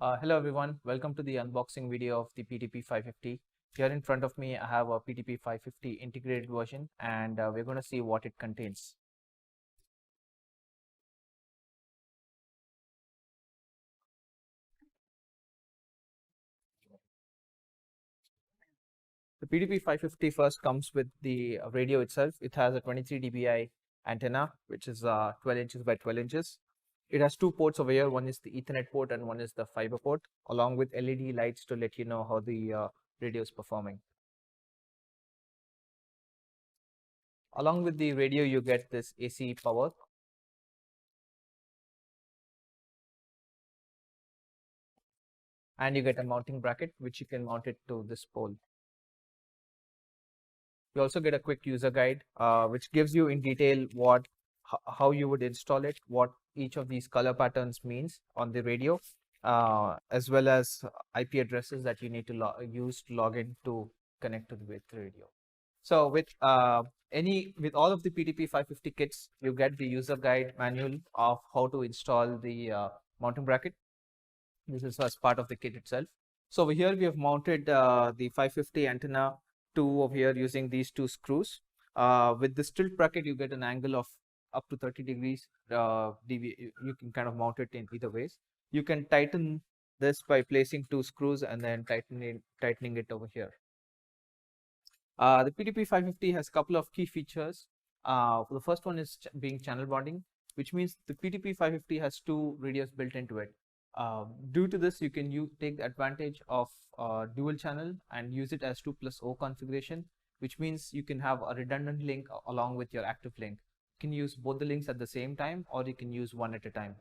Hello everyone, welcome to the unboxing video of the PTP 550. Here in front of me I have a PTP 550 integrated version and we're going to see what it contains. The PTP 550 first comes with the radio itself. It has a 23 dBi antenna which is 12 inches by 12 inches. It has two ports over here, one is the Ethernet port and one is the fiber port, along with LED lights to let you know how the radio is performing. Along with the radio you get this AC power. And you get a mounting bracket which you can mount it to this pole. You also get a quick user guide which gives you in detail how you would install it, what each of these color patterns means on the radio, as well as IP addresses that you need to use to log in to connect to the radio. So with all of the PTP 550 kits, you get the user guide manual of how to install the mounting bracket. This is as part of the kit itself. So over here we have mounted the 550 antenna to over here using these two screws. With this tilt bracket you get an angle of up to 30 degrees. You can kind of mount it in either ways. You can tighten this by placing two screws and then tightening it over here. The PTP 550 has a couple of key features. The first one is being channel bonding, which means the PTP 550 has two radios built into it. Due to this, you can take the advantage of dual channel and use it as 2+0 configuration, which means you can have a redundant link along with your active link. You can use both the links at the same time, or you can use one at a time.